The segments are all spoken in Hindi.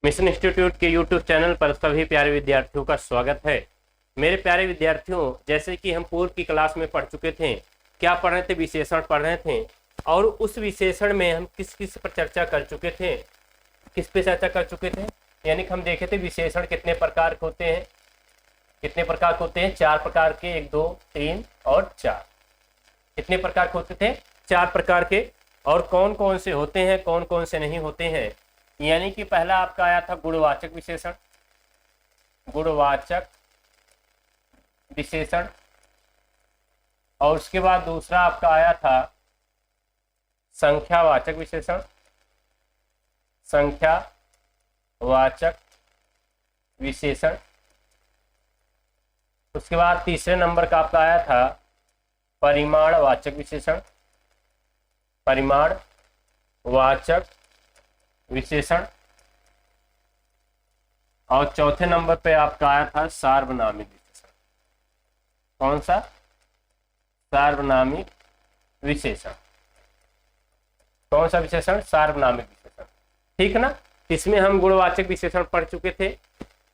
मिशन इंस्टीट्यूट के यूट्यूब चैनल पर सभी प्यारे विद्यार्थियों का स्वागत है। मेरे प्यारे विद्यार्थियों, जैसे कि हम पूर्व की क्लास में पढ़ चुके थे, क्या पढ़ रहे थे, विशेषण पढ़ रहे थे। और उस विशेषण में हम किस किस पर चर्चा कर चुके थे, किस पे चर्चा कर चुके थे, यानी कि हम देखे थे विशेषण कितने प्रकार के होते हैं। कितने प्रकार के होते हैं? 4 प्रकार के, 1 2 3 और 4। कितने प्रकार के होते थे? 4 प्रकार के। और कौन कौन से होते हैं, कौन कौन से नहीं होते हैं। यानी कि पहला आपका आया था गुणवाचक विशेषण, गुणवाचक विशेषण। और उसके बाद दूसरा आपका आया था संख्यावाचक विशेषण, संख्यावाचक विशेषण। उसके बाद तीसरे नंबर का आपका आया था परिमाणवाचक विशेषण, परिमाणवाचक विशेषण। और चौथे नंबर पे आपका आया था सार्वनामिक विशेषण। कौन सा? सार्वनामिक विशेषण। कौन सा विशेषण? सार्वनामिक विशेषण। ठीक ना। इसमें हम गुणवाचक विशेषण पढ़ चुके थे,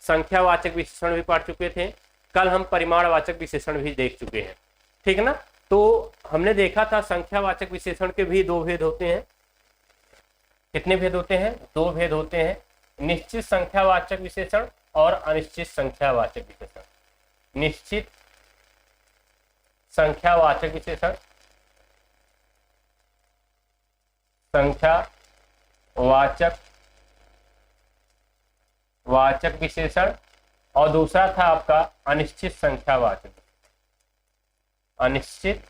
संख्यावाचक विशेषण भी पढ़ चुके थे, कल हम परिमाणवाचक विशेषण भी देख चुके हैं। ठीक ना। तो हमने देखा था संख्यावाचक विशेषण के भी 2 भेद होते हैं। कितने भेद होते हैं? 2 भेद होते हैं, निश्चित संख्यावाचक विशेषण और अनिश्चित संख्यावाचक विशेषण। निश्चित संख्यावाचक विशेषण, वाचक विशेषण। और दूसरा था आपका अनिश्चित संख्यावाचक, अनिश्चित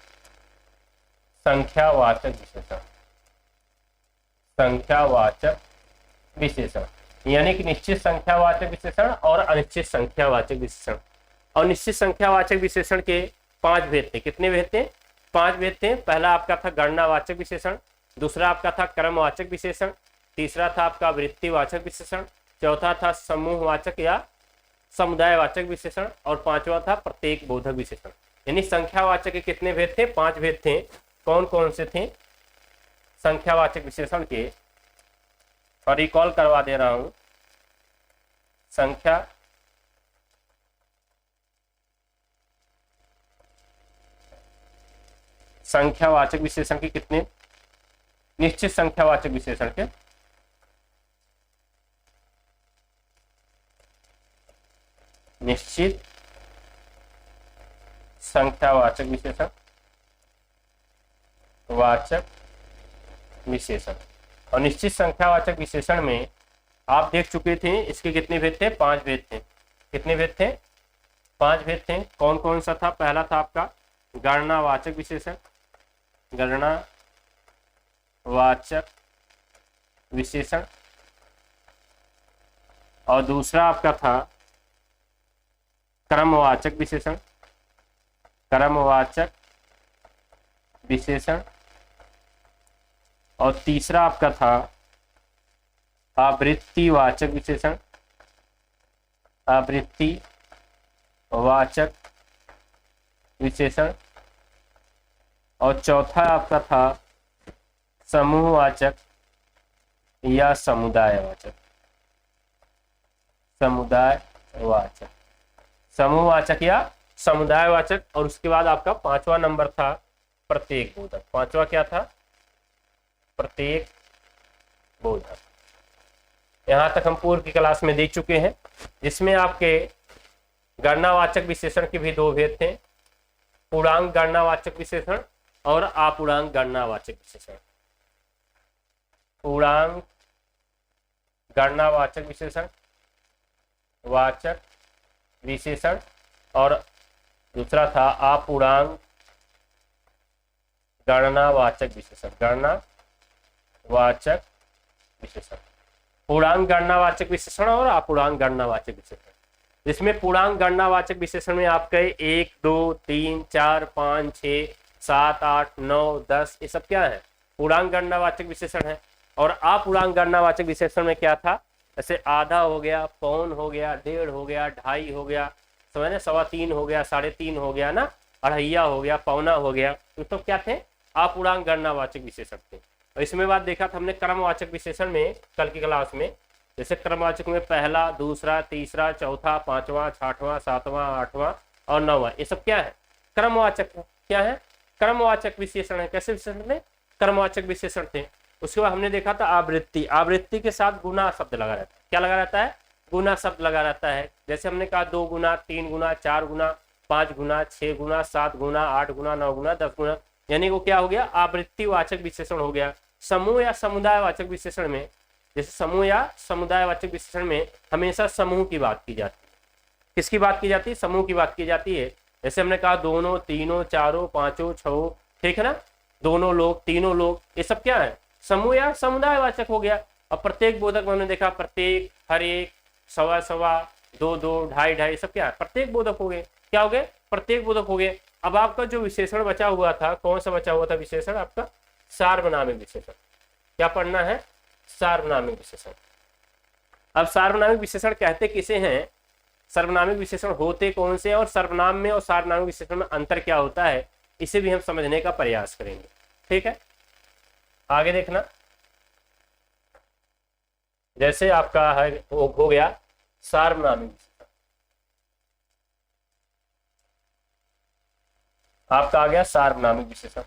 संख्यावाचक विशेषण, संख्यावाचक विशेषण। यानी कि निश्चित संख्यावाचक विशेषण और अनिश्चित संख्यावाचक विशेषण। और निश्चित संख्यावाचक विशेषण के 5 भेद थे। कितने भेद थे? 5 भेद थे। पहला आपका था गणनावाचक विशेषण, दूसरा आपका था क्रमवाचक विशेषण, तीसरा था आपका वृत्तिवाचक विशेषण, चौथा था समूहवाचक या समुदायवाचक विशेषण, और 5वां था प्रत्येक बोधक विशेषण। यानी संख्यावाचक के कितने भेद थे? 5 भेद थे। कौन कौन से थे संख्यावाचक विशेषण के? और रिकॉल करवा दे रहा हूं। संख्यावाचक विशेषण के कितने? निश्चित संख्यावाचक विशेषण के निश्चित संख्यावाचक विशेषण, वाचक विशेषण। और निश्चित संख्यावाचक विशेषण में आप देख चुके थे, इसके कितने भेद थे? 5 भेद थे। कितने भेद थे? 5 भेद थे। कौन कौन सा था? पहला था आपका गणनावाचक विशेषण, गणनावाचक विशेषण। और दूसरा आपका था क्रमवाचक विशेषण, क्रमवाचक विशेषण। और तीसरा आपका था आवृत्तिवाचक विशेषण, आवृत्तिवाचक विशेषण। और चौथा आपका था समूहवाचक या समुदायवाचक, समुदायवाचक, समूहवाचक या समुदायवाचक। और उसके बाद आपका 5वां नंबर था प्रत्येक बोधक। 5वां क्या था? प्रत्येक बोधक। यहां तक हम पूर्व की क्लास में देख चुके हैं, जिसमें आपके गणनावाचक विशेषण के भी 2 भेद थे, पूर्णांक गणनावाचक विशेषण और अपूर्णांक गणनावाचक विशेषण। पूर्णांक गणनावाचक विशेषण, वाचक विशेषण। और दूसरा था अपूर्णांक गणनावाचक विशेषण, गणनावाचक विशेषण। पूर्णांक गणनावाचक विशेषण और अपूर्णांक गणनावाचक विशेषण। जिसमें पूर्णांक गणनावाचक विशेषण में आपके 1 2 3 4 5 6 7 8 9 10 ये सब क्या है? पूर्णांक गणनावाचक विशेषण है। और अपूर्णांक गणनावाचक विशेषण में क्या था? जैसे आधा हो गया, पौन हो गया, 1.5 हो गया, 2.5 हो गया, समझ ना, 3.25 हो गया, 3.5 हो गया ना, 2.5 हो गया, पौना हो गया। तो क्या थे? अपूर्णांक गणनावाचक विशेषण थे। और इसमें बात देखा था हमने क्रमवाचक विशेषण में कल की क्लास में, जैसे क्रमवाचक में पहला, दूसरा, तीसरा, चौथा, पांचवा, छठवां, सातवां, आठवां और नौवां, ये सब क्या है? क्रमवाचक क्या है? क्रमवाचक विशेषण है। कैसे विशेषण थे? क्रमवाचक विशेषण थे। उसके बाद हमने देखा था आवृत्ति। आवृत्ति के साथ गुना शब्द लगा रहता है। क्या लगा रहता है? गुना शब्द लगा रहता है। जैसे हमने कहा 2 गुना, 3 गुना, 4 गुना, 5 गुना, 6 गुना, 7 गुना, 8 गुना, 9 गुना, 10 गुना, यानी वो क्या हो गया? आवृत्तिवाचक विशेषण हो गया। समूह या समुदायवाचक विशेषण में, जैसे समूह या समुदायवाचक विशेषण में हमेशा समूह की बात की जाती है। किसकी बात की जाती है? समूह की बात की जाती है। जैसे हमने कहा दोनों, तीनों, चारों, पांचों, छो, ठीक है ना, दोनों लोग, तीनों लोग, ये सब क्या है? समूह या समुदायवाचक हो गया। और प्रत्येक बोधक में हमने देखा प्रत्येक, हर एक, सवा सवा, 2 2, ढाई ढाई, सब क्या है? प्रत्येक बोधक हो गए। क्या हो गए? प्रत्येक बोधक हो गए। अब आपका जो विशेषण बचा हुआ था, कौन सा बचा हुआ था विशेषण आपका? सार्वनामिक विशेषण। क्या पढ़ना है? सार्वनामिक विशेषण। अब सार्वनामिक विशेषण कहते किसे हैं, सर्वनामिक विशेषण होते कौन से, और सर्वनाम में और सार्वनामिक विशेषण में अंतर क्या होता है, इसे भी हम समझने का प्रयास करेंगे। ठीक है, आगे देखना। जैसे आपका है हो गया सार्वनामिक विशेषण, आपका आ गया सार्वनामिक विशेषण।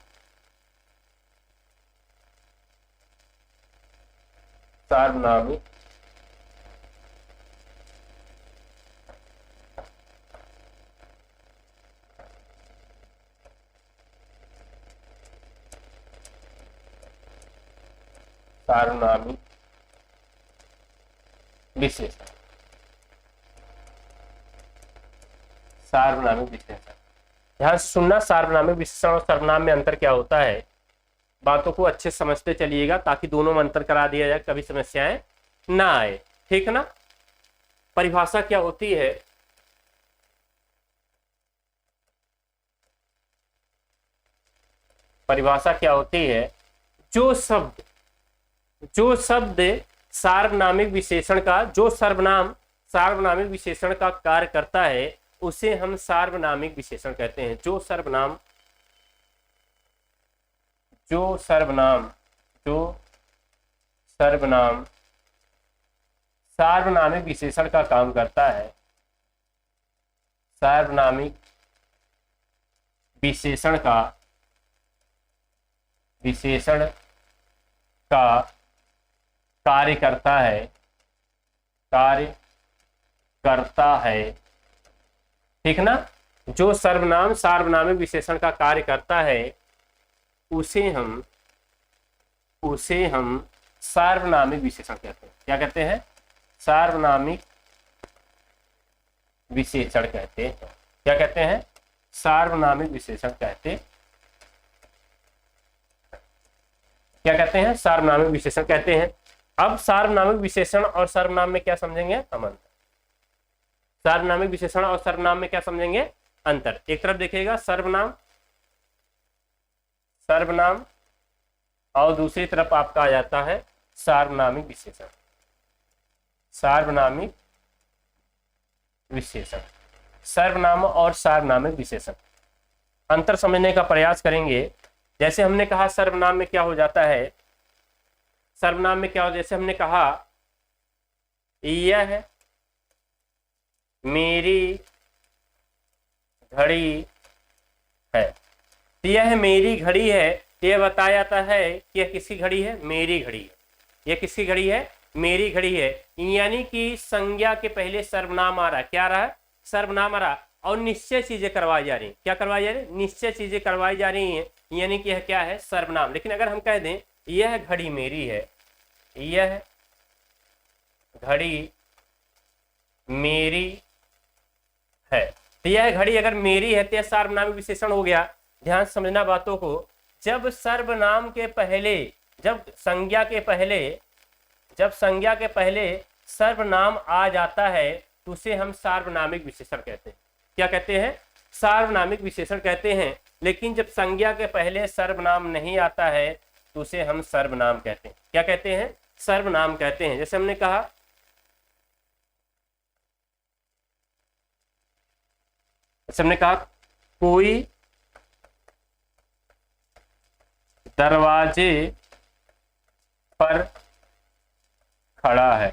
सार्वनामिक सार्वनामिक विशेषण। सार्वनामिक विशेषण, ध्यान से सुनना। सार्वनामिक विशेषण और सर्वनाम में अंतर क्या होता है, बातों को अच्छे समझते चलिएगा ताकि दोनों में अंतर करा दिया जाए, कभी समस्याएं ना आए। ठीक है ना। परिभाषा क्या होती है? परिभाषा क्या होती है? जो शब्द सार्वनामिक विशेषण का, जो सर्वनाम सार्वनामिक विशेषण का कार्य करता है उसे हम सार्वनामिक विशेषण कहते हैं। जो सर्वनाम सार्वनामिक विशेषण का काम करता है, सार्वनामिक विशेषण का कार्य करता है, ठीक ना। जो सर्वनाम सार्वनामिक विशेषण का कार्य करता है उसे हम सार्वनामिक विशेषण कहते हैं। क्या कहते हैं? सार्वनामिक विशेषण कहते हैं। क्या कहते हैं? सार्वनामिक विशेषण कहते। क्या कहते हैं? सार्वनामिक विशेषण कहते हैं। अब सार्वनामिक विशेषण और सर्वनाम में क्या समझेंगे हम अंतर? सार्वनामिक विशेषण और सर्वनाम में क्या समझेंगे अंतर? एक तरफ देखिएगा सर्वनाम और दूसरी तरफ आपका आ जाता है सार्वनामिक विशेषण। सार्वनामिक विशेषण, सर्वनाम और सार्वनामिक विशेषण, अंतर समझने का प्रयास करेंगे। जैसे हमने कहा सर्वनाम में क्या हो जाता है, सर्वनाम में क्या हो, जैसे हमने कहा यह मेरी घड़ी है, तो यह मेरी घड़ी है, यह बताया जाता है कि यह किसकी घड़ी है? मेरी घड़ी है। यह किसकी घड़ी है? मेरी घड़ी है। यानी कि संज्ञा के पहले सर्वनाम आ रहा है। क्या आ रहा है? सर्वनाम आ रहा, और निश्चय चीजें करवाई जा रही हैं। क्या करवाई जा रही है? निश्चय चीजें करवाई जा रही हैं, यानी कि यह क्या है? सर्वनाम। लेकिन अगर हम कह दें यह घड़ी मेरी है, यह घड़ी मेरी है, तो यह घड़ी अगर मेरी है तो यह सार्वनामिक विशेषण हो गया। ध्यान समझना बातों को। जब सर्वनाम के पहले, जब संज्ञा के पहले सर्वनाम आ जाता है तो उसे हम सार्वनामिक विशेषण कहते हैं। क्या कहते हैं? सार्वनामिक विशेषण कहते हैं। लेकिन जब संज्ञा के पहले सर्वनाम नहीं आता है तो उसे हम सर्वनाम कहते हैं। क्या कहते हैं? सर्वनाम कहते हैं। जैसे हमने कहा कोई दरवाजे पर खड़ा है,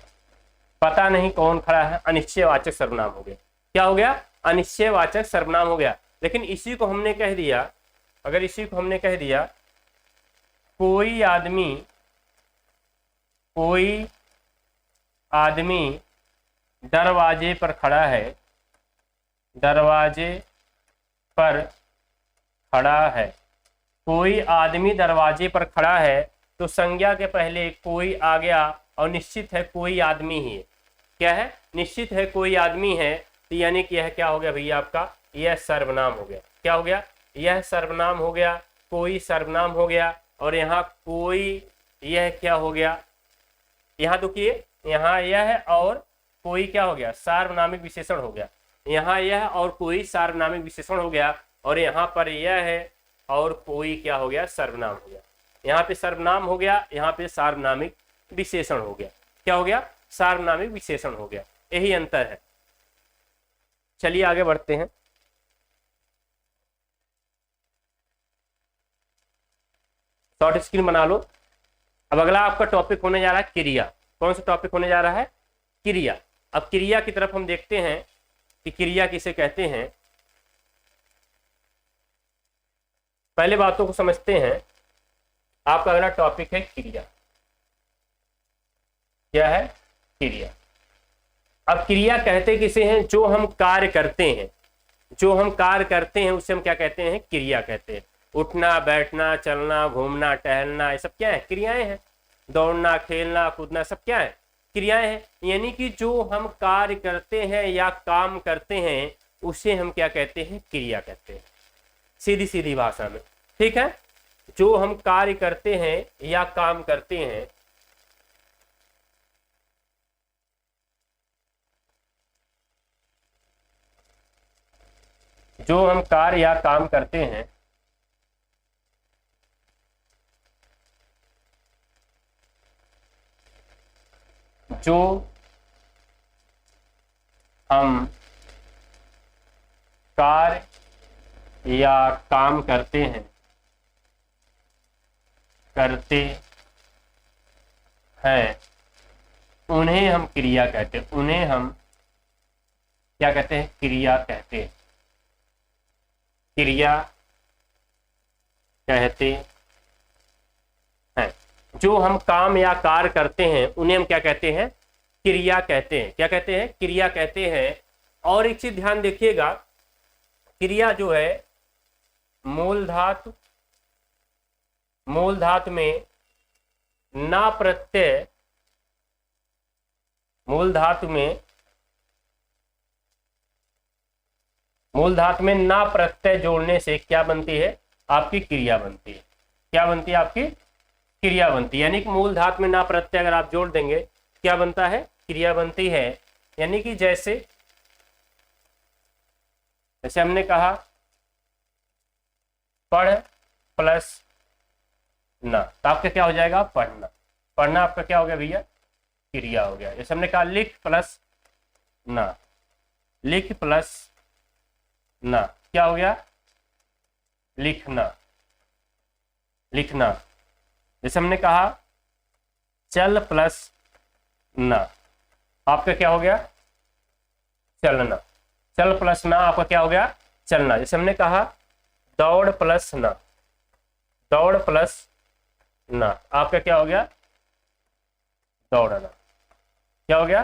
पता नहीं कौन खड़ा है, अनिश्चयवाचक सर्वनाम हो गया। क्या हो गया? अनिश्चयवाचक सर्वनाम हो गया। लेकिन इसी को हमने कह दिया, अगर इसी को हमने कह दिया कोई आदमी दरवाजे पर खड़ा है, दरवाजे पर खड़ा है, कोई आदमी दरवाजे पर खड़ा है, तो संज्ञा के पहले कोई आ गया और निश्चित है कोई आदमी ही है। क्या है? निश्चित है कोई आदमी है, तो यानी कि यह क्या हो गया भैया आपका? यह सर्वनाम हो गया। क्या हो गया? यह सर्वनाम हो गया, कोई सर्वनाम हो गया। और यहाँ कोई, यह क्या हो गया? यहाँ देखिए, यहाँ यह है और कोई क्या हो गया? सार्वनामिक विशेषण हो गया। यहाँ यह और कोई सार्वनामिक विशेषण हो गया, और यहाँ पर यह है और कोई क्या हो गया? सर्वनाम हो गया। यहाँ पे सर्वनाम हो गया, यहाँ पे सार्वनामिक विशेषण हो गया। क्या हो गया? सार्वनामिक विशेषण हो गया। यही अंतर है। चलिए आगे बढ़ते हैं। शॉर्ट स्क्रीन बना लो। अब अगला आपका टॉपिक होने जा रहा है क्रिया। कौन सा टॉपिक होने जा रहा है? क्रिया। अब क्रिया की तरफ हम देखते हैं कि क्रिया किसे कहते हैं। पहले बातों को समझते हैं। आपका अगला टॉपिक है क्रिया। क्या है? क्रिया। अब क्रिया कहते किसे हैं? जो हम कार्य करते हैं, जो हम कार्य करते हैं उसे हम क्या कहते हैं? क्रिया कहते हैं। उठना, बैठना, चलना, घूमना, टहलना, ये सब क्या है? क्रियाएं हैं। दौड़ना, खेलना, कूदना, सब क्या है? क्रियाएं हैं। यानी कि जो हम कार्य करते हैं या काम करते हैं उसे हम क्या कहते हैं? क्रिया कहते हैं, सीधी सीधी भाषा में। ठीक है? जो हम कार्य करते हैं या काम करते हैं, जो हम कार्य या काम करते हैं, जो हम कार्य या काम करते हैं, उन्हें हम क्रिया कहते हैं। उन्हें हम क्या कहते हैं? क्रिया कहते हैं। क्रिया कहते हैं। जो हम काम या कार्य करते हैं उन्हें हम क्या कहते हैं? क्रिया कहते हैं। क्या कहते हैं? क्रिया कहते हैं। और एक चीज ध्यान देखिएगा, क्रिया जो है मूल धातु में ना प्रत्यय, मूल धातु में ना प्रत्यय जोड़ने से क्या बनती है? आपकी क्रिया बनती है। क्या बनती है? आपकी क्रिया बनती है। यानी कि मूल धातु में ना प्रत्यय अगर आप जोड़ देंगे क्या बनता है? क्रिया बनती है। यानी कि जैसे हमने कहा पढ़ प्लस ना, तो आपका क्या हो जाएगा? पढ़ना। पढ़ना आपका क्या हो गया भैया? क्रिया हो गया। जैसे हमने कहा लिख प्लस ना, लिख प्लस ना क्या हो गया? लिखना। लिखना। जैसे हमने कहा चल प्लस ना, आपका क्या हो गया? चलना। चल प्लस ना आपका क्या हो गया? चलना। जैसे हमने कहा दौड़ प्लस ना, दौड़ प्लस ना आपका क्या हो गया? दौड़ना। क्या हो गया?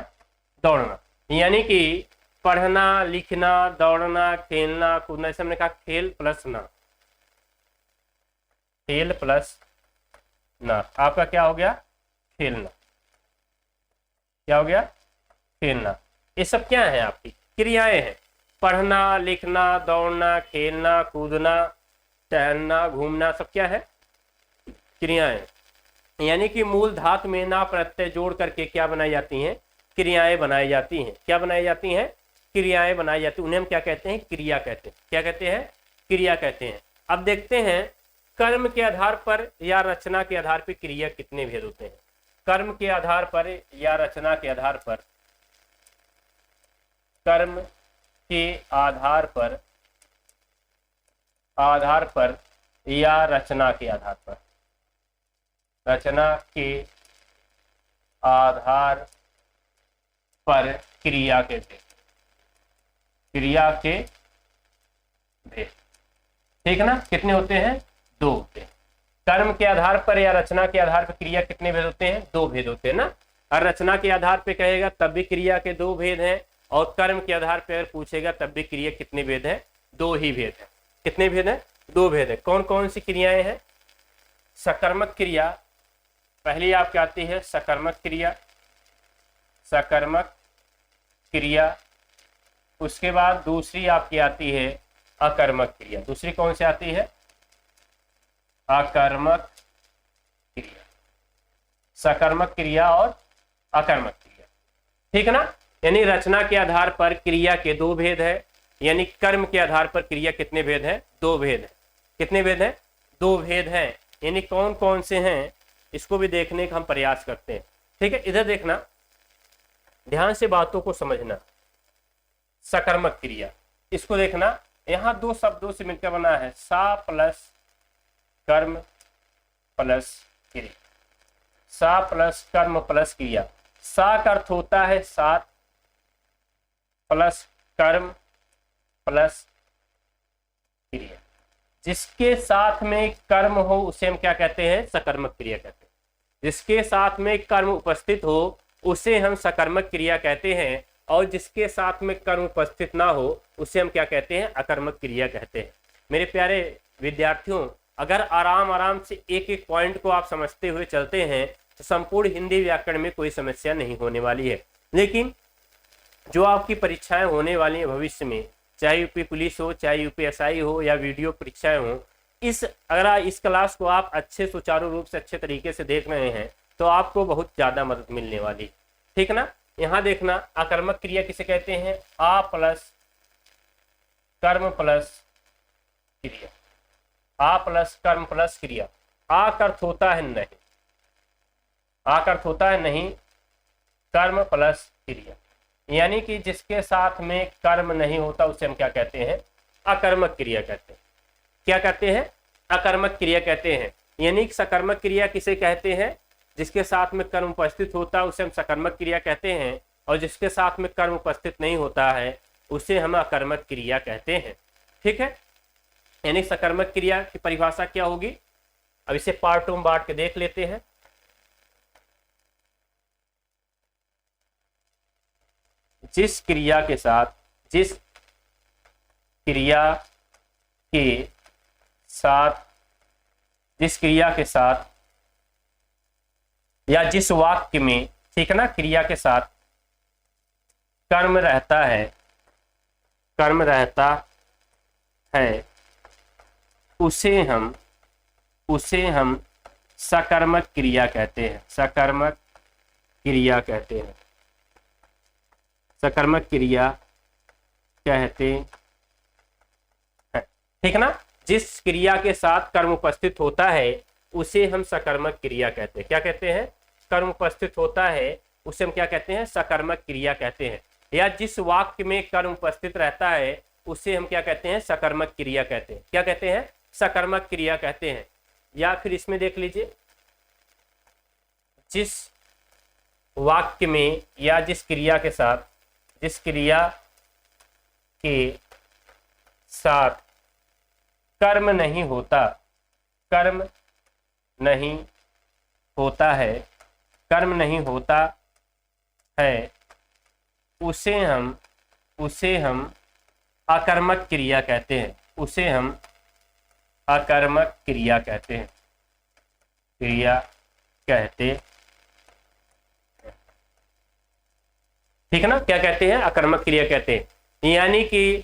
दौड़ना। यानी कि पढ़ना, लिखना, दौड़ना, खेलना, कूदना, जैसे हमने कहा खेल प्लस ना, खेल प्लस ना आपका क्या हो गया? खेलना। क्या हो गया? खेलना। ये सब क्या है? आपकी क्रियाएं हैं। पढ़ना, लिखना, दौड़ना, खेलना, कूदना, टहलना, घूमना, सब क्या है? क्रियाएं। यानी कि मूल धातु में ना प्रत्यय जोड़ करके क्या बनाई जाती हैं? क्रियाएं बनाई जाती हैं। क्या बनाई जाती हैं? क्रियाएं बनाई जाती हैं। उन्हें हम क्या कहते हैं? क्रिया कहते हैं। क्या कहते हैं? क्रिया कहते हैं। अब देखते हैं कर्म के आधार पर या रचना के आधार पर क्रिया कितने भेद होते हैं। कर्म के आधार पर या रचना के आधार पर, कर्म के आधार पर या रचना के आधार पर, रचना के आधार पर क्रिया के भेद, क्रिया के भेद, ठीक है ना। कितने होते हैं? 2 होते हैं। कर्म के आधार पर या रचना के आधार पर क्रिया कितने भेद होते हैं? 2 भेद होते हैं ना। और रचना के आधार पे कहेगा तब भी क्रिया के 2 भेद हैं, और कर्म के आधार पर अगर पूछेगा तब भी क्रिया कितने भेद है? 2 ही भेद है। कितने भेद है? 2 भेद है। कौन कौन सी क्रियाएं हैं? सकर्मक क्रिया पहली आपकी आती है, सकर्मक क्रिया, सकर्मक क्रिया। उसके बाद दूसरी आपकी आती है अकर्मक क्रिया। दूसरी कौन सी आती है? अकर्मक क्रिया। सकर्मक क्रिया और अकर्मक क्रिया, ठीक है ना। यानी रचना के आधार पर क्रिया के 2 भेद है, यानी कर्म के आधार पर क्रिया कितने भेद है? 2 भेद है। कितने भेद है? 2 भेद हैं। यानी कौन कौन से हैं इसको भी देखने का हम प्रयास करते हैं, ठीक है। इधर देखना, ध्यान से बातों को समझना। सकर्मक क्रिया, इसको देखना, यहां 2 शब्दों से मिलकर बना है, सा प्लस कर्म प्लस क्रिया। सा प्लस कर्म प्लस क्रिया। सा का अर्थ होता है साथ, प्लस कर्म प्लस क्रिया। जिसके साथ में कर्म हो उसे हम क्या कहते हैं? सकर्मक क्रिया कहते हैं। जिसके साथ में कर्म उपस्थित हो उसे हम सकर्मक क्रिया कहते हैं, और जिसके साथ में कर्म उपस्थित ना हो उसे हम क्या कहते हैं? अकर्मक क्रिया कहते हैं। मेरे प्यारे विद्यार्थियों, अगर आराम आराम से एक एक पॉइंट को आप समझते हुए चलते हैं तो संपूर्ण हिंदी व्याकरण में कोई समस्या नहीं होने वाली है। लेकिन जो आपकी परीक्षाएं होने वाली हैं भविष्य में, चाहे यूपी पुलिस हो, चाहे यूपीएसआई हो, या वीडियो परीक्षाएं हो, अगर इस क्लास को आप अच्छे सुचारू रूप से अच्छे तरीके से देख रहे हैं तो आपको बहुत ज्यादा मदद मिलने वाली, ठीक ना। यहाँ देखना, अकर्मक क्रिया किसे कहते हैं? आ प्लस कर्म प्लस क्रिया। आ प्लस कर्म प्लस क्रिया। आ का अर्थ होता है नहीं, आ का अर्थ होता है नहीं, कर्म प्लस क्रिया। यानी कि जिसके साथ में कर्म नहीं होता उसे हम क्या कहते हैं? अकर्मक क्रिया कहते हैं। क्या कहते हैं? अकर्मक क्रिया कहते हैं। यानी सकर्मक क्रिया किसे कहते हैं? जिसके साथ में कर्म उपस्थित होता है उसे हम सकर्मक क्रिया कहते हैं, और जिसके साथ में कर्म उपस्थित नहीं होता है उसे हम अकर्मक क्रिया कहते हैं, ठीक है। यानी सकर्मक क्रिया की परिभाषा क्या होगी? अब इसे पार्टों में बांट के देख लेते हैं। जिस क्रिया के साथ, जिस क्रिया के साथ, जिस क्रिया के साथ या जिस वाक्य में, ठीक है ना, क्रिया के साथ कर्म रहता है, कर्म रहता है, उसे हम सकर्मक क्रिया कहते हैं। सकर्मक क्रिया कहते हैं। सकर्मक क्रिया कहते हैं, ठीक ना। जिस क्रिया के साथ कर्म उपस्थित होता है उसे हम सकर्मक क्रिया कहते हैं। क्या कहते हैं? कर्म उपस्थित होता है उसे हम क्या कहते हैं? सकर्मक क्रिया कहते हैं। या जिस वाक्य में कर्म उपस्थित रहता है उसे हम क्या कहते हैं? सकर्मक क्रिया कहते हैं। क्या कहते हैं? सकर्मक क्रिया कहते हैं। या फिर इसमें देख लीजिए, जिस वाक्य में या जिस क्रिया के साथ, जिस क्रिया के साथ कर्म नहीं होता, कर्म नहीं होता है, कर्म नहीं होता है, उसे हम अकर्मक क्रिया कहते हैं। उसे हम अकर्मक क्रिया कहते हैं, क्रिया कहते हैं, ठीक है ना। क्या कहते हैं? अकर्मक क्रिया कहते हैं। यानी कि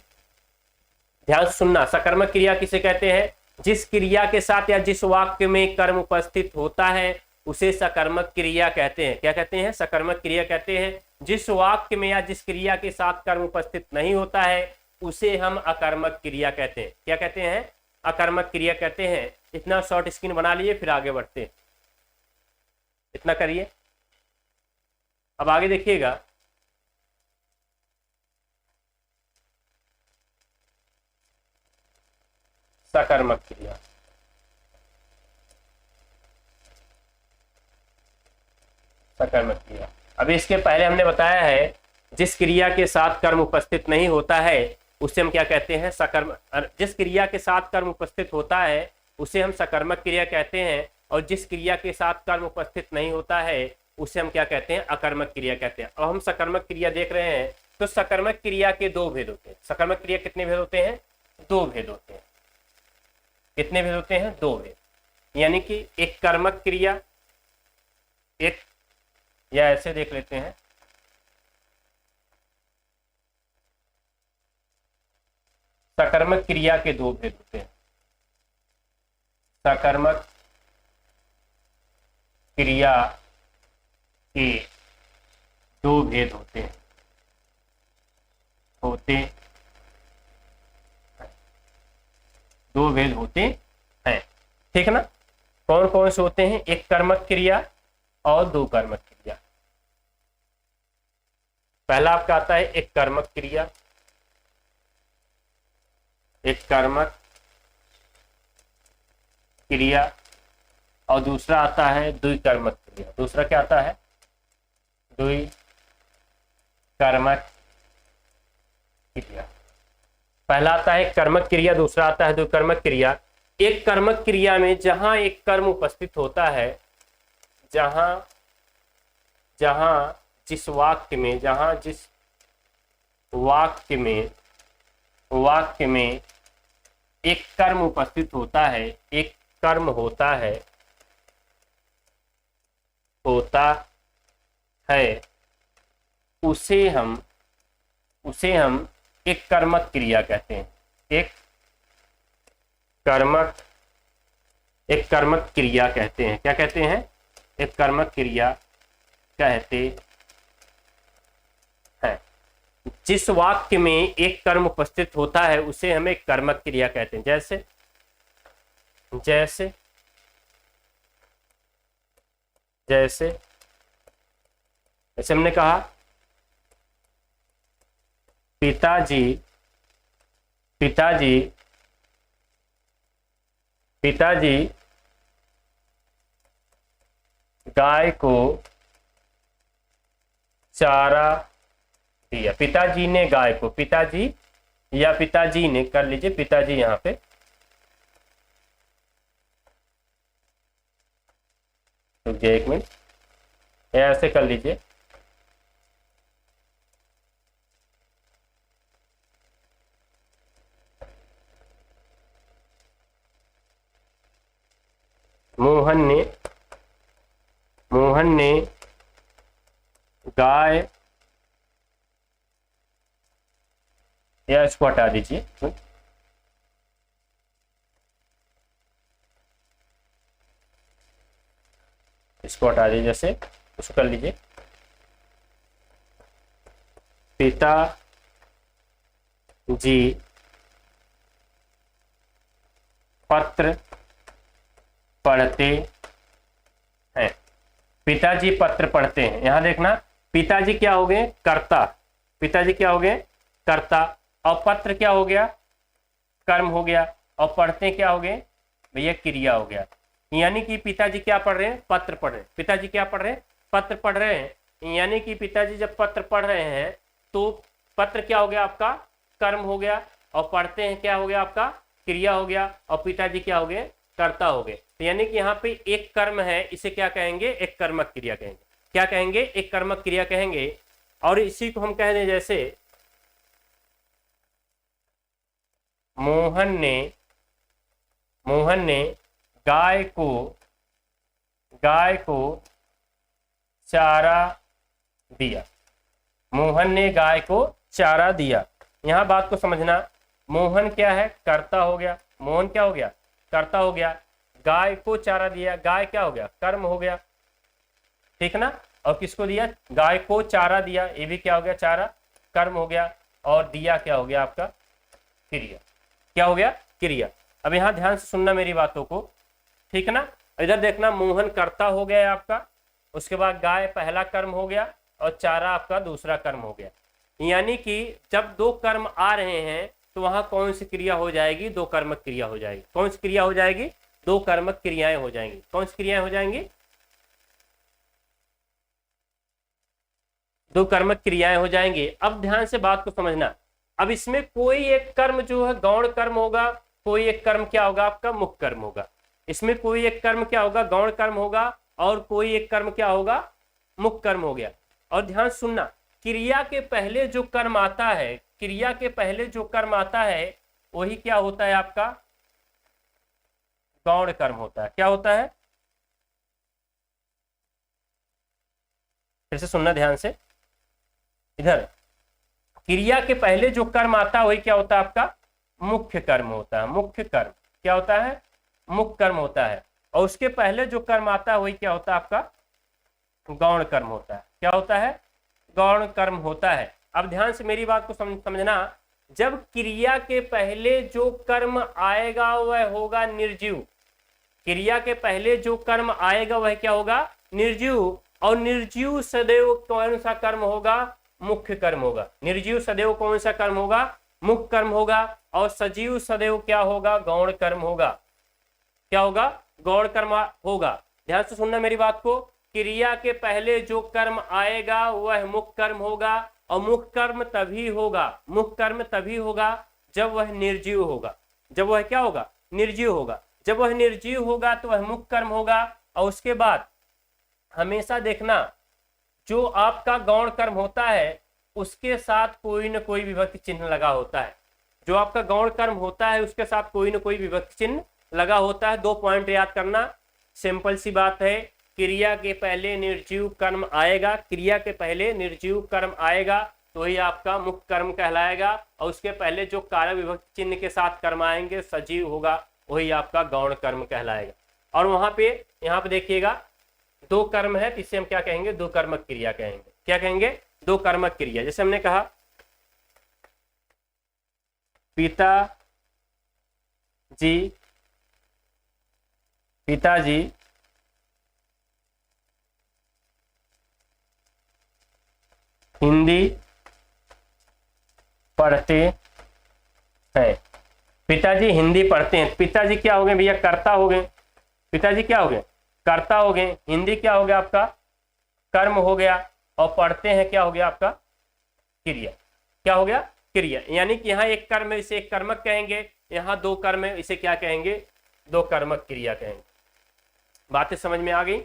ध्यान से सुनना, सकर्मक क्रिया किसे कहते हैं? जिस क्रिया के साथ या जिस वाक्य में कर्म उपस्थित होता है उसे सकर्मक क्रिया कहते हैं। क्या कहते हैं? सकर्मक क्रिया कहते हैं। जिस वाक्य में या जिस क्रिया के साथ कर्म उपस्थित नहीं होता है उसे हम अकर्मक क्रिया कहते हैं। क्या कहते हैं? अकर्मक क्रिया कहते हैं। इतना शॉर्ट स्क्रीन बना लिए, फिर आगे बढ़ते हैं। इतना करिए। अब आगे देखिएगा, सकर्मक क्रिया। सकर्मक क्रिया, अभी इसके पहले हमने बताया है जिस क्रिया के साथ कर्म उपस्थित नहीं होता है उसे हम क्या कहते हैं, सकर्मक। जिस क्रिया के साथ कर्म उपस्थित होता है उसे हम सकर्मक क्रिया कहते हैं, और जिस क्रिया के साथ कर्म उपस्थित नहीं होता है उसे हम क्या कहते हैं, अकर्मक क्रिया कहते हैं। अब हम सकर्मक क्रिया देख रहे हैं, तो सकर्मक क्रिया के दो भेद होते हैं। सकर्मक क्रिया कितने भेद होते हैं, दो भेद होते हैं। कितने भेद होते हैं, दो भेद। यानी कि एक कर्मक क्रिया, एक, या ऐसे देख लेते हैं, सकर्मक क्रिया के दो भेद होते हैं। सकर्मक क्रिया के दो भेद होते हैं, दो भेद होते हैं, ठीक है ना। कौन कौन से होते हैं, एक कर्मक क्रिया और दो कर्मक क्रिया। पहला आपका आता है एक कर्मक क्रिया, एक कर्मक क्रिया, और दूसरा आता है द्विकर्मक क्रिया। दूसरा क्या आता है, द्विकर्मक क्रिया। पहला आता है कर्मक क्रिया, दूसरा आता है द्विकर्मक क्रिया। एक कर्मक क्रिया में जहां एक कर्म उपस्थित होता है, जहां जिस वाक्य में, जिस वाक्य में एक कर्म उपस्थित होता है, एक कर्म होता है उसे हम एक कर्मक क्रिया कहते हैं। एक कर्मक क्रिया कहते हैं। क्या कहते हैं, एक कर्मक क्रिया कहते हैं। जिस वाक्य में एक कर्म उपस्थित होता है उसे हम एक कर्मक क्रिया कहते हैं। जैसे हमने कहा पिताजी गाय को चारा दिया। पिताजी ने गाय को, पिताजी या पिताजी ने, कर लीजिए पिताजी यहां पे, रुकिए एक मिनट, ऐसे कर लीजिए। मोहन ने गाय, या इसको हटा दीजिए, इसको हटा दीजिए, जैसे उसको कर लीजिए। पिता जी पत्र पढ़ते हैं। पिताजी पत्र पढ़ते हैं। यहां देखना, पिताजी क्या हो गए, कर्ता। पिताजी क्या हो गए, कर्ता, और पत्र क्या हो गया, कर्म हो गया, और पढ़ते क्या हो गए भैया, क्रिया हो गया। यानी कि पिताजी क्या पढ़ रहे हैं, पत्र पढ़ रहे हैं। पिताजी क्या पढ़ रहे हैं, पत्र पढ़ रहे हैं। यानी कि पिताजी जब पत्र पढ़ रहे हैं तो पत्र क्या हो गया आपका, कर्म हो गया, और पढ़ते हैं क्या हो गया आपका, क्रिया हो गया, और पिताजी क्या हो गए, कर्ता हो गए। तो यानी कि यहाँ पे एक कर्म है, इसे क्या कहेंगे, एक कर्मक क्रिया कहेंगे। क्या कहेंगे, एक कर्मक क्रिया कहेंगे। और इसी को हम कह दें, जैसे मोहन ने गाय को चारा दिया। मोहन ने गाय को चारा दिया। यहां बात को समझना, मोहन क्या है, कर्ता हो गया। मोहन क्या हो गया, कर्ता हो गया। गाय को चारा दिया, गाय क्या हो गया, कर्म हो गया, ठीक ना। और किसको दिया, गाय को चारा दिया, ये भी क्या हो गया, चारा, कर्म हो गया। और दिया क्या हो गया आपका, क्रिया। क्या हो गया, क्रिया। अब यहां ध्यान से सुनना मेरी बातों को, ठीक है ना। इधर देखना, मोहन कर्ता हो गया आपका, उसके बाद गाय पहला कर्म हो गया, और चारा आपका दूसरा कर्म हो गया। यानी कि जब दो कर्म आ रहे हैं तो वहां कौन सी क्रिया हो जाएगी, दो कर्मक क्रिया हो जाएगी। कौन सी क्रिया हो जाएगी, दो कर्मक क्रियाएं हो जाएंगी। कौन सी क्रियाएं हो जाएंगी, दो कर्मक क्रियाएं हो जाएंगी। अब ध्यान से बात को समझना, अब इसमें कोई एक कर्म जो है गौण कर्म होगा, कोई एक कर्म क्या होगा आपका मुख्य कर्म होगा। इसमें कोई एक कर्म क्या होगा गौण कर्म होगा और कोई एक कर्म क्या होगा मुख्य कर्म हो गया। और ध्यान सुनना, क्रिया के पहले जो कर्म आता है, क्रिया के पहले जो कर्म आता है वही क्या होता है आपका गौण कर्म होता है। क्या होता है, फिर से सुनना ध्यान से, इधर क्रिया के पहले जो कर्म आता है वही क्या होता है आपका मुख्य कर्म होता है। मुख्य कर्म क्या होता है मुख्य कर्म होता है। और उसके पहले जो कर्म आता है वही क्या होता है आपका गौण कर्म होता है। क्या होता है गौण कर्म होता है। अब ध्यान से मेरी बात को समझना, जब क्रिया के पहले जो कर्म आएगा वह होगा निर्जीव। क्रिया के पहले जो कर्म आएगा वह क्या होगा निर्जीव। और निर्जीव सदैव कौन सा कर्म होगा मुख्य कर्म होगा। निर्जीव सदैव कौन सा कर्म होगा मुख्य कर्म होगा। और सजीव सदैव क्या होगा गौण कर्म होगा। क्या होगा गौण कर्म होगा। ध्यान से सुनना मेरी बात को, क्रिया के पहले जो कर्म आएगा वह मुख्य कर्म होगा। और मुख्य कर्म तभी होगा, मुख्य कर्म तभी होगा जब वह निर्जीव होगा। जब वह क्या होगा निर्जीव होगा। जब वह निर्जीव होगा तो वह मुख्य कर्म होगा। और उसके बाद हमेशा देखना, जो आपका गौण कर्म होता है उसके साथ कोई न कोई विभक्ति चिन्ह लगा होता है। जो आपका गौण कर्म होता है उसके साथ कोई न कोई विभक्ति चिन्ह लगा होता है। 2 पॉइंट याद करना, सिंपल सी बात है, क्रिया के पहले निर्जीव कर्म आएगा, क्रिया के पहले निर्जीव कर्म आएगा तो वही आपका मुख्य कर्म कहलाएगा। और उसके पहले जो कारक विभक्ति चिन्ह के साथ कर्म आएंगे सजीव होगा, वही आपका गौण कर्म कहलाएगा। और वहां पे यहाँ पे देखिएगा 2 कर्म है, इसे हम क्या कहेंगे दो कर्मक क्रिया कहेंगे। क्या कहेंगे दो कर्मक क्रिया। जैसे हमने कहा पिताजी हिंदी पढ़ते हैं। पिताजी हिंदी पढ़ते हैं। पिताजी क्या हो गए भैया कर्ता हो गए। पिताजी क्या हो गए कर्ता हो गए। हिंदी क्या हो गया आपका कर्म हो गया। और पढ़ते हैं क्या हो गया आपका क्रिया। क्या हो गया क्रिया। यानी कि यहाँ एक कर्म है इसे एक कर्मक कहेंगे, यहाँ 2 कर्म है इसे क्या कहेंगे 2 कर्मक क्रिया कहेंगे। बातें समझ में आ गई,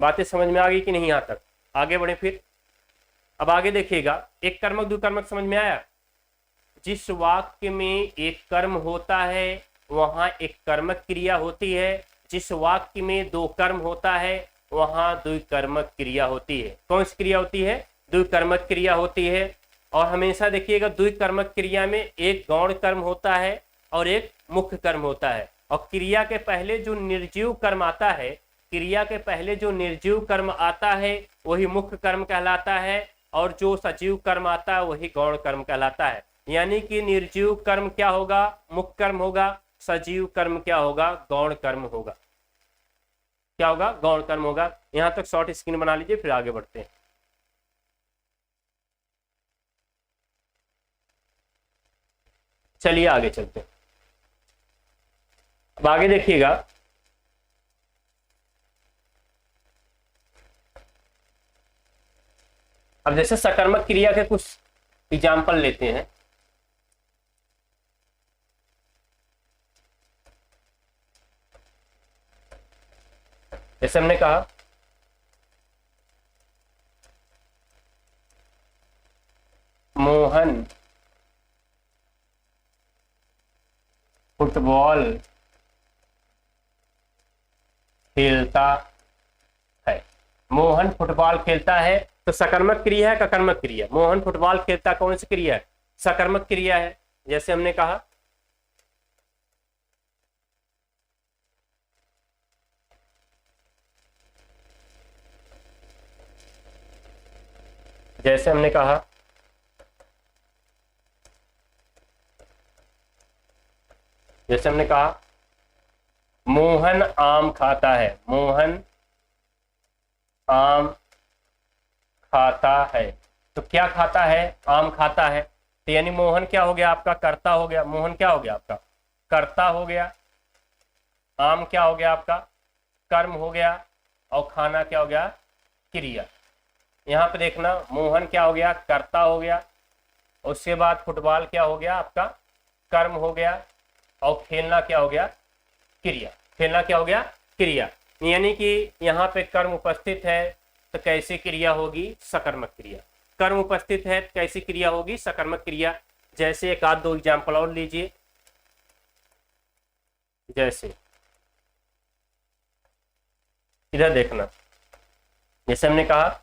बातें समझ में आ गई कि नहीं। यहाँ तक आगे बढ़े फिर। अब आगे देखिएगा, एक कर्मक 2 कर्मक समझ में आया। जिस वाक्य में एक कर्म होता है वहां एक कर्मक क्रिया होती है। जिस वाक्य में 2 कर्म होता है वहां द्विकर्मक क्रिया होती है। कौन सी क्रिया होती है द्विकर्मक क्रिया होती है। और हमेशा देखिएगा द्विकर्मक क्रिया में एक गौण कर्म होता है और एक मुख्य कर्म होता है। और क्रिया के पहले जो निर्जीव कर्म आता है, क्रिया के पहले जो निर्जीव कर्म आता है वही मुख्य कर्म कहलाता है। और जो सजीव कर्म आता है वही गौण कर्म कहलाता है। यानी कि निर्जीव कर्म क्या होगा मुख्य कर्म होगा, सजीव कर्म क्या होगा गौण कर्म होगा। क्या होगा गौण कर्म होगा। यहां तक शॉर्ट स्क्रीन बना लीजिए फिर आगे बढ़ते हैं। चलिए आगे चलते हैं। अब आगे देखिएगा, अब जैसे सकर्मक क्रिया के कुछ एग्जाम्पल लेते हैं। जैसे हमने कहा मोहन फुटबॉल खेलता है। मोहन फुटबॉल खेलता है तो सकर्मक क्रिया है का कर्मक क्रिया। मोहन फुटबॉल खेलता कौन सी क्रिया है सकर्मक क्रिया है। जैसे हमने कहा जैसे हमने कहा जैसे हमने कहा मोहन आम खाता है। मोहन आम खाता है तो क्या खाता है आम खाता है। तो यानी मोहन क्या हो गया आपका कर्ता हो गया। मोहन क्या हो गया आपका कर्ता हो गया। आम क्या हो गया आपका कर्म हो गया। और खाना क्या हो गया क्रिया। यहाँ पे देखना, मोहन क्या हो गया, कर्ता हो गया। उसके बाद फुटबॉल क्या हो गया आपका, कर्म हो गया। और खेलना क्या हो गया, क्रिया। खेलना क्या हो गया, क्रिया। यानी कि यहाँ पे कर्म उपस्थित है तो कैसी क्रिया होगी, सकर्मक क्रिया। कर्म उपस्थित है तो कैसी क्रिया होगी, सकर्मक क्रिया। जैसे एक आध दो एग्जाम्पल और लीजिए। जैसे इधर देखना, जैसे हमने कहा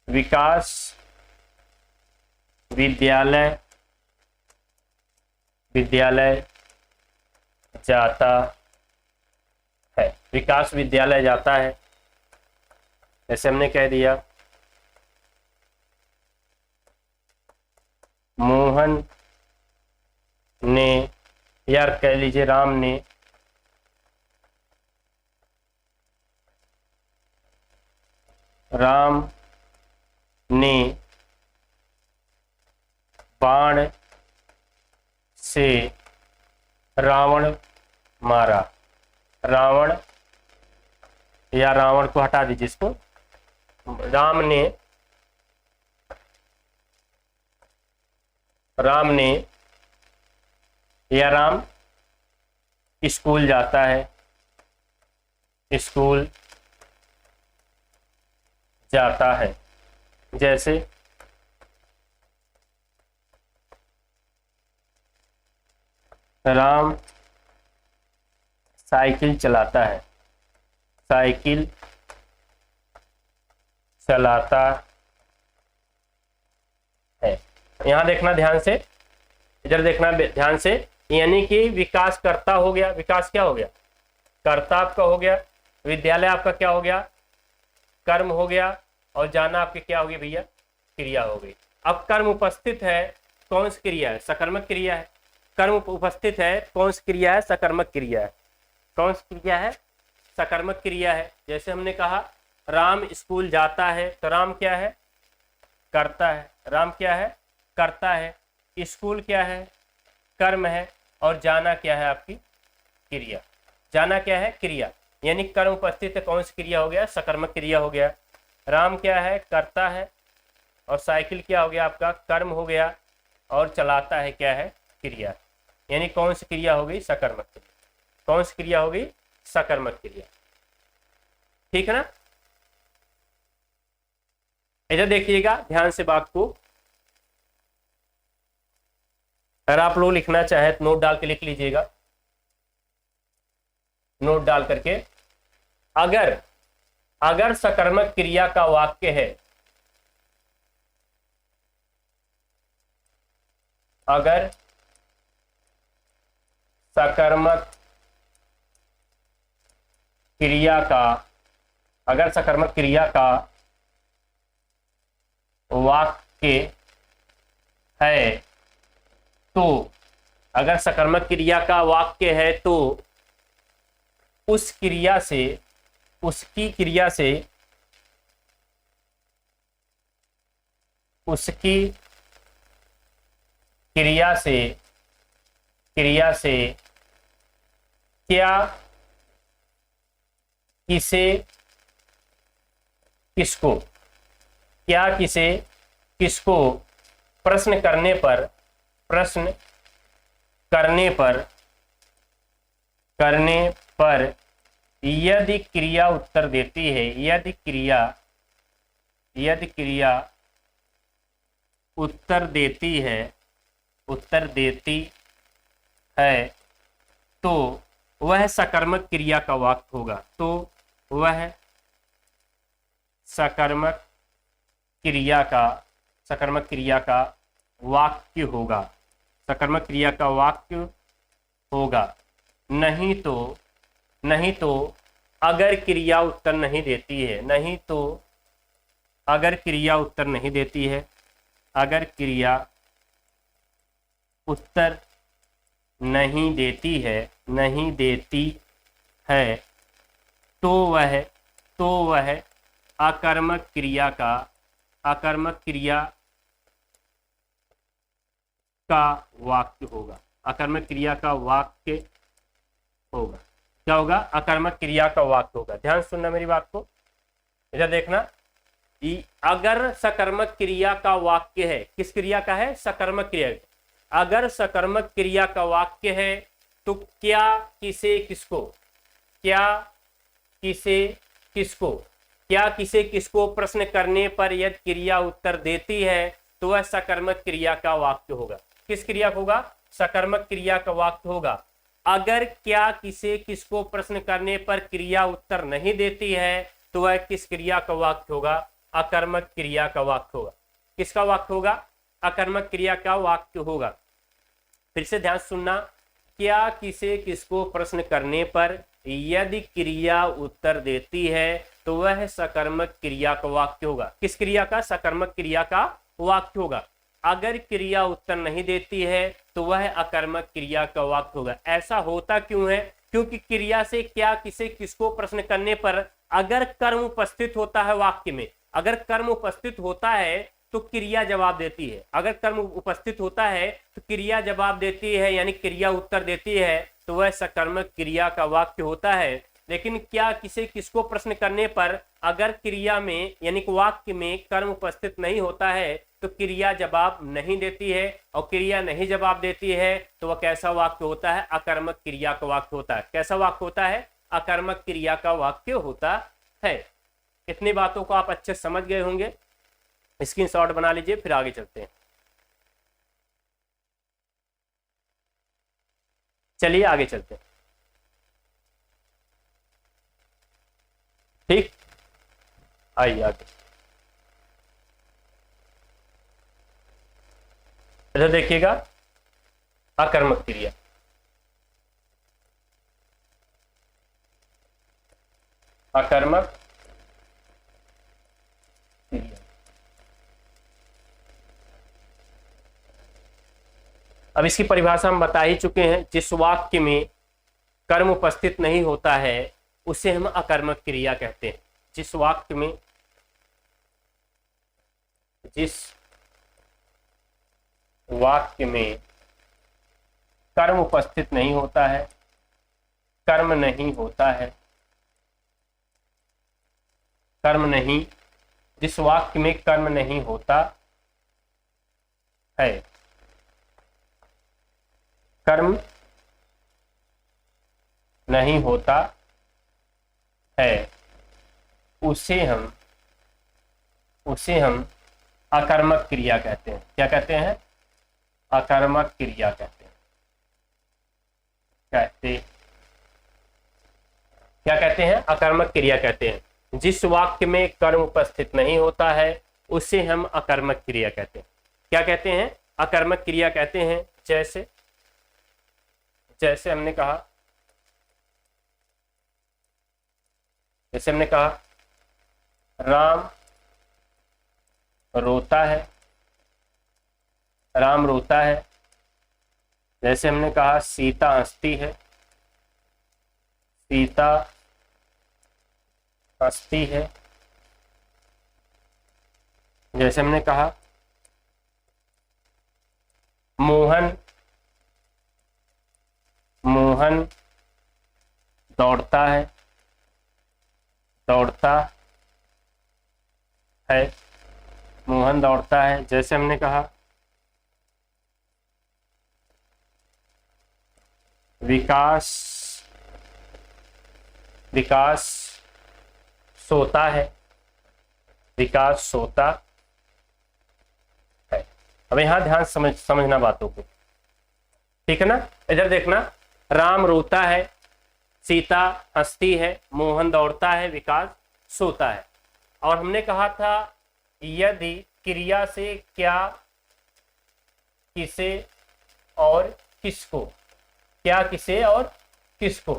विकास विद्यालय जाता है, विकास विद्यालय जाता है। जैसे हमने कह दिया मोहन ने, यार कह लीजिए राम ने बाण से रावण मारा। रावण, या रावण को हटा दीजिए इसको। राम ने या राम स्कूल जाता है, स्कूल जाता है। जैसे राम साइकिल चलाता है, साइकिल चलाता है। यहां देखना ध्यान से, इधर देखना ध्यान से। यानी कि विकास कर्ता हो गया, विकास क्या हो गया, कर्ता आपका हो गया। विद्यालय आपका क्या हो गया, कर्म हो गया। और जाना आपकी क्या होगी भैया, क्रिया हो गई। अब कर्म उपस्थित है, कौन सी क्रिया है, सकर्मक क्रिया है। कर्म उपस्थित है, कौन सी क्रिया है, सकर्मक क्रिया है। कौन सी क्रिया है, सकर्मक क्रिया है। जैसे हमने कहा राम स्कूल जाता है, तो राम क्या है, करता है। राम क्या है, करता है। स्कूल क्या है, कर्म है। और जाना क्या है आपकी, क्रिया। जाना क्या है, क्रिया। यानी कर्म उपस्थित है, कौन सी क्रिया हो गया, सकर्मक क्रिया हो गया। राम क्या है, करता है। और साइकिल क्या हो गया आपका, कर्म हो गया। और चलाता है क्या है, क्रिया। यानी कौन सी क्रिया हो गई, सकर्मक क्रिया। कौन सी क्रिया हो गई, सकर्मक क्रिया। ठीक है ना। इधर देखिएगा ध्यान से बात को। अगर आप लोग लिखना चाहे तो नोट डाल के लिख लीजिएगा, नोट डाल करके। अगर सकर्मक क्रिया का वाक्य है, अगर सकर्मक क्रिया का, अगर सकर्मक क्रिया का वाक्य है तो, अगर सकर्मक क्रिया का वाक्य है तो उस क्रिया से, उसकी क्रिया से, उसकी क्रिया से, क्रिया से क्या, किसे, किसको, क्या, किसे, किसको प्रश्न करने पर, प्रश्न करने पर यदि क्रिया उत्तर देती है, यदि क्रिया उत्तर देती है तो वह सकर्मक क्रिया का वाक्य होगा। तो वह सकर्मक क्रिया का वाक्य होगा, सकर्मक क्रिया का वाक्य होगा। नहीं तो अगर क्रिया उत्तर नहीं देती है, नहीं तो अगर क्रिया उत्तर नहीं देती है, अगर क्रिया उत्तर नहीं देती है तो वह अकर्मक क्रिया का वाक्य होगा, अकर्मक क्रिया का वाक्य होगा। क्या होगा, अकर्मक क्रिया का वाक्य होगा। ध्यान सुनना मेरी बात को, इधर देखना। अगर सकर्मक क्रिया का वाक्य है, किस क्रिया का है, सकर्मक क्रिया। अगर सकर्मक क्रिया का वाक्य है तो क्या किसे किसको, क्या किसे किसको, क्या किसे किसको प्रश्न करने पर यदि क्रिया उत्तर देती है तो वह सकर्मक क्रिया का वाक्य होगा। किस क्रिया का होगा, सकर्मक क्रिया का वाक्य होगा। अगर क्या किसे किसको प्रश्न करने पर क्रिया उत्तर नहीं देती है तो वह किस क्रिया का वाक्य होगा, अकर्मक क्रिया का वाक्य होगा। किसका वाक्य होगा, अकर्मक क्रिया का वाक्य होगा। फिर से ध्यान सुनना, क्या किसे किसको प्रश्न करने पर यदि क्रिया उत्तर देती है तो वह सकर्मक क्रिया का वाक्य होगा। किस क्रिया का, सकर्मक क्रिया का वाक्य होगा। अगर क्रिया उत्तर नहीं देती है तो वह अकर्मक क्रिया का वाक्य होगा। ऐसा होता क्यों है, क्योंकि क्रिया से क्या किसे किसको प्रश्न करने पर अगर कर्म उपस्थित होता है वाक्य में, अगर कर्म उपस्थित होता है तो क्रिया जवाब देती है। अगर कर्म उपस्थित होता है तो क्रिया जवाब देती है, यानी क्रिया उत्तर देती है, तो वह सकर्मक क्रिया का वाक्य होता है। लेकिन क्या किसे किसको प्रश्न करने पर अगर क्रिया में यानी वाक्य में कर्म उपस्थित नहीं होता है तो क्रिया जवाब नहीं देती है, और क्रिया नहीं जवाब देती है तो वह कैसा वाक्य होता है, अकर्मक क्रिया का वाक्य होता है। कैसा वाक्य होता है, अकर्मक क्रिया का वाक्य होता है। इतनी बातों को आप अच्छे समझ गए होंगे, स्क्रीनशॉट बना लीजिए, फिर आगे चलते हैं। चलिए आगे चलते हैं। ठीक, आइए आगे। इधर देखिएगा, अकर्मक क्रिया। अकर्मक क्रिया, अब इसकी परिभाषा हम बता ही चुके हैं। जिस वाक्य में कर्म उपस्थित नहीं होता है उसे हम अकर्मक क्रिया कहते हैं। जिस वाक्य में, जिस वाक्य में कर्म उपस्थित नहीं होता है, कर्म नहीं होता है, कर्म नहीं, जिस वाक्य में कर्म नहीं होता है, कर्म नहीं होता है, उसे हम अकर्मक क्रिया कहते हैं। क्या कहते हैं, अकर्मक क्रिया कहते हैं। क्या कहते हैं, अकर्मक क्रिया कहते हैं। जिस वाक्य में कर्म उपस्थित नहीं होता है उसे हम अकर्मक क्रिया कहते हैं। क्या कहते हैं, अकर्मक क्रिया कहते हैं। जैसे हमने कहा, जैसे हमने कहा राम रोता है, राम रोता है। जैसे हमने कहा सीता हंसती है, सीता हंसती है। जैसे हमने कहा मोहन दौड़ता है, मोहन दौड़ता है। जैसे हमने कहा विकास सोता है, विकास सोता है। अब यहां ध्यान समझना बातों को, ठीक है ना। इधर देखना, राम रोता है, सीता हंसती है, मोहन दौड़ता है, विकास सोता है। और हमने कहा था यदि क्रिया से क्या किसे और किसको, क्या किसे और किसको,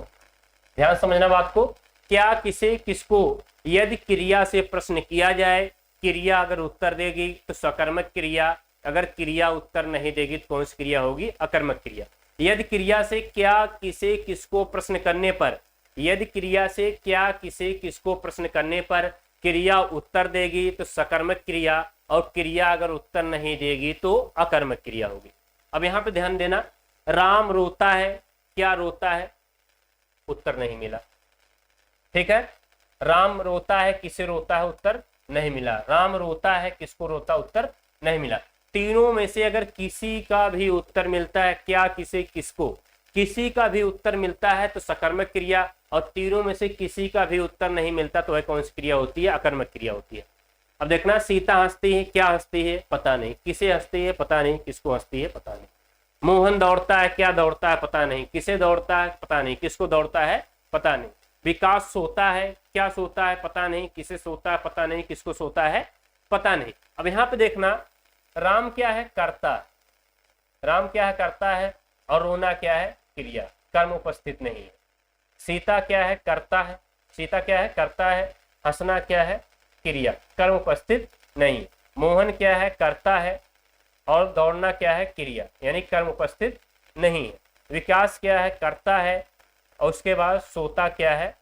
ध्यान समझना बात को। क्या किसे किसको यदि क्रिया से प्रश्न किया जाए, क्रिया अगर उत्तर देगी तो सकर्मक क्रिया, अगर क्रिया उत्तर नहीं देगी तो कौन सी क्रिया होगी, अकर्मक क्रिया। यदि क्रिया से क्या किसे किसको प्रश्न करने पर, यदि क्रिया से क्या किसे किसको प्रश्न करने पर क्रिया उत्तर देगी तो सकर्मक क्रिया, और क्रिया अगर उत्तर नहीं देगी तो अकर्मक क्रिया होगी। अब यहाँ पे ध्यान देना, राम रोता है, क्या रोता है, उत्तर नहीं मिला। ठीक है, राम रोता है, किसे रोता है, उत्तर नहीं मिला। राम रोता है, किसको रोता, उत्तर नहीं मिला। तीनों में से अगर किसी का भी उत्तर मिलता है, क्या, किसे, किसको, किसी का भी उत्तर मिलता है तो सकर्मक क्रिया, और तीनों में से किसी का भी उत्तर नहीं मिलता तो वह कौन सी क्रिया होती है, अकर्मक क्रिया होती है। अब देखना, सीता हंसती है, क्या हंसती है, पता नहीं, किसे हंसती है, पता नहीं, किसको हंसती है, पता नहीं। मोहन दौड़ता है, क्या दौड़ता है, पता नहीं, किसे दौड़ता है, पता नहीं, किसको दौड़ता है, पता नहीं। विकास सोता है, क्या सोता है, पता नहीं, किसे सोता है, पता नहीं, किसको सोता है, पता नहीं। अब यहाँ पे देखना, राम क्या है, कर्ता, राम क्या है, कर्ता है, और रोना क्या है, क्रिया, कर्म उपस्थित नहीं है। सीता क्या है, कर्ता है, सीता क्या है, कर्ता है, हंसना क्या है, क्रिया, कर्म उपस्थित नहीं। मोहन क्या है, कर्ता है, और दौड़ना क्या है, क्रिया, यानी कर्म उपस्थित नहीं है। विकास क्या है, कर्ता है, और उसके बाद सोता क्या है,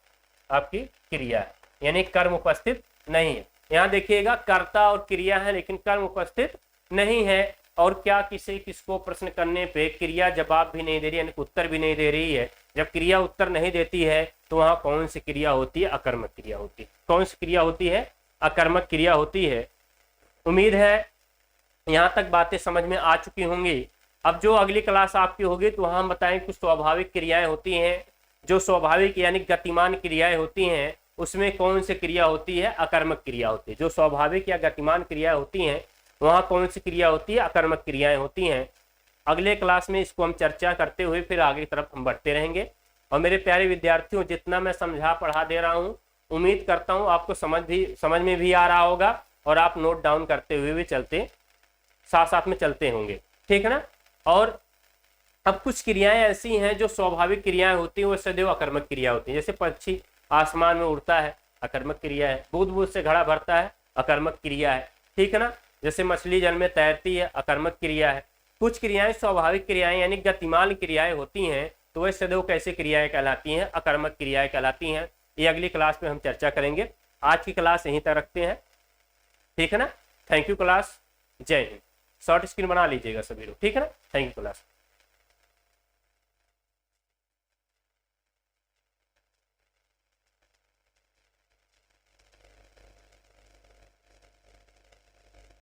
आपकी क्रिया है, यानी कर्म उपस्थित नहीं है। यहाँ देखिएगा, कर्ता और क्रिया है लेकिन कर्म उपस्थित नहीं है। और क्या, किसे, किसको प्रश्न करने पे क्रिया जवाब भी नहीं दे रही, यानी उत्तर भी नहीं दे रही है। जब क्रिया उत्तर नहीं देती है तो वहां कौन सी क्रिया होती है, अकर्मक क्रिया होती है। कौन सी क्रिया होती है, अकर्मक क्रिया होती है। उम्मीद है यहाँ तक बातें समझ में आ चुकी होंगी। अब जो अगली क्लास आपकी होगी तो वहां हम बताएं कुछ स्वाभाविक क्रियाएं होती हैं, जो स्वाभाविक यानी गतिमान क्रियाएं होती हैं, उसमें कौन सी क्रिया होती है, अकर्मक क्रिया होती है। जो स्वाभाविक या गतिमान क्रियाएं होती हैं वहां कौन सी क्रिया होती है, अकर्मक क्रियाएं होती हैं। अगले क्लास में इसको हम चर्चा करते हुए फिर आगे की तरफ हम बढ़ते रहेंगे। और मेरे प्यारे विद्यार्थियों, जितना मैं समझा पढ़ा दे रहा हूँ, उम्मीद करता हूँ आपको समझ में भी आ रहा होगा, और आप नोट डाउन करते हुए भी चलते, साथ साथ में चलते होंगे। ठीक है ना। और अब कुछ क्रियाएं ऐसी हैं जो स्वाभाविक क्रियाएं होती हैं, वो सदैव अकर्मक क्रिया होती हैं। जैसे पक्षी आसमान में उड़ता है, अकर्मक क्रिया है। बूंद बूंद से घड़ा भरता है, अकर्मक क्रिया है। ठीक है ना। जैसे मछली जल में तैरती है, अकर्मक क्रिया है। कुछ क्रियाएं स्वाभाविक क्रियाएं यानी गतिमान क्रियाएं होती हैं, तो वह सदैव कैसे क्रियाएं कहलाती हैं, अकर्मक क्रियाएं कहलाती हैं। ये अगली क्लास में हम चर्चा करेंगे। आज की क्लास यहीं तक रखते हैं। ठीक है ना। थैंक यू क्लास, जय हिंद। शॉर्ट स्क्रीन बना लीजिएगा सभी लोग। ठीक है ना। Thank you class.